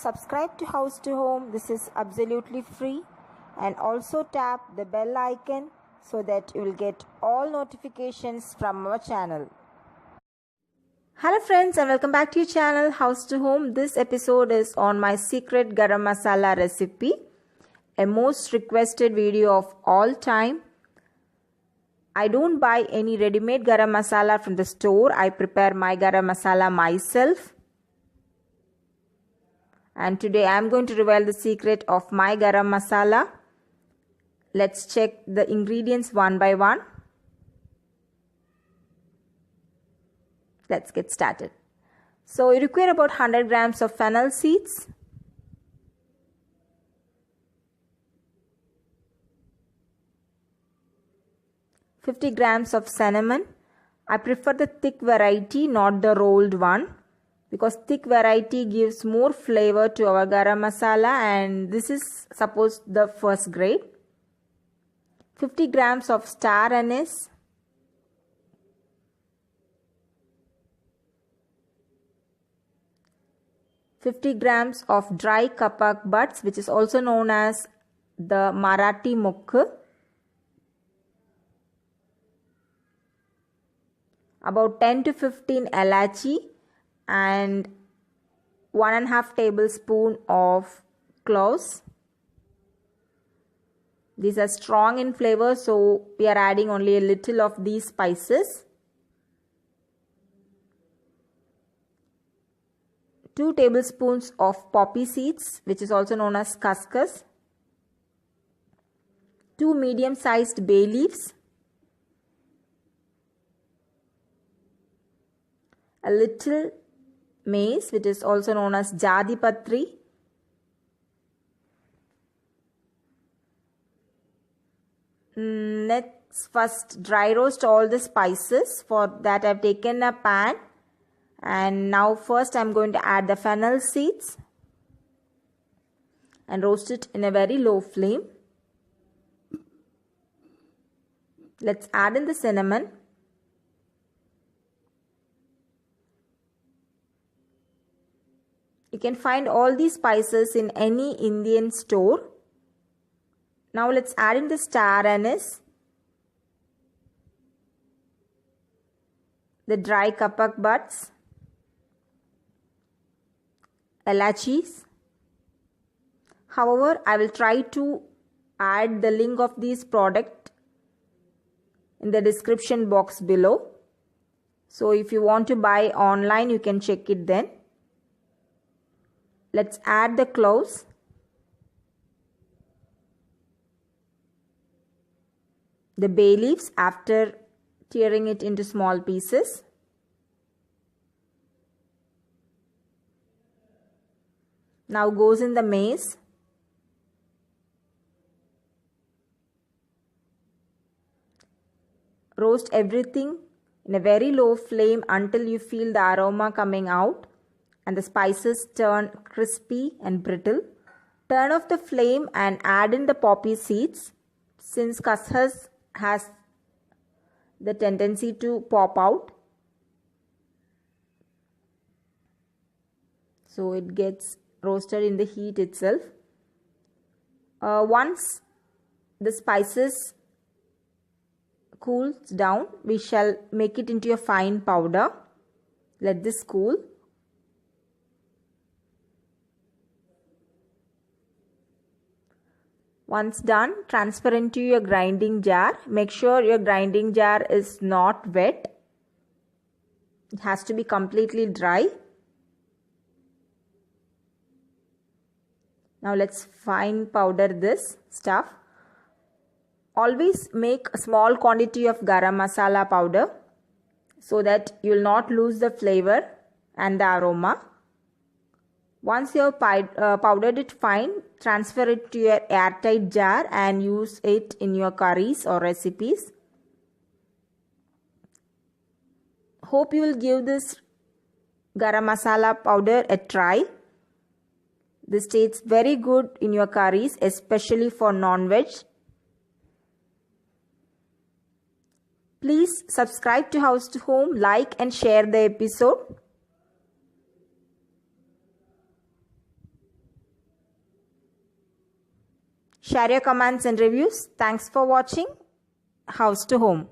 Subscribe to House to Home. This is absolutely free. And also tap the bell icon so that you will get all notifications from our channel. Hello friends and welcome back to your channel House to Home. This episode is on my secret garam masala recipe, a most requested video of all time. I don't buy any ready-made garam masala from the store. I prepare my garam masala myself. And today I am going to reveal the secret of my garam masala. Let's check the ingredients one by one. Let's get started. So you require about 100 grams of fennel seeds, 50 grams of cinnamon. I prefer the thick variety, not the rolled one, because thick variety gives more flavor to our garam masala, and this is supposed the first grade. 50 grams of star anise, 50 grams of dry kapak buds, which is also known as the Marathi mukh, about 10 to 15 elachi, and 1.5 tablespoon of cloves. These are strong in flavor, so we are adding only a little of these spices. 2 tablespoons of poppy seeds, which is also known as khaskhas. 2 medium-sized bay leaves. A little mace, which is also known as jadipatri. Let's first dry roast all the spices. For that I have taken a pan, and now first I am going to add the fennel seeds and roast it in a very low flame. Let's add in the cinnamon. You can find all these spices in any Indian store. Now let's add in the star anise, the dry kapak buds, elachis. However, I will try to add the link of this product in the description box below. So if you want to buy online, you can check it then. Let's add the cloves. The bay leaves after tearing it into small pieces. Now goes in the mace. Roast everything in a very low flame until you feel the aroma coming out and the spices turn crispy and brittle. Turn off the flame and add in the poppy seeds. Since khaskhas has the tendency to pop out, so it gets roasted in the heat itself. Once the spices cools down, we shall make it into a fine powder. Let this cool. Once done, transfer into your grinding jar. Make sure your grinding jar is not wet. It has to be completely dry. Now let's fine powder this stuff. Always make a small quantity of garam masala powder so that you will not lose the flavor and the aroma. Once you have powdered it fine, transfer it to your airtight jar and use it in your curries or recipes. Hope you will give this garam masala powder a try. This tastes very good in your curries, especially for non-veg. Please subscribe to House to Home, like and share the episode. Share your comments and reviews. Thanks for watching House to Home.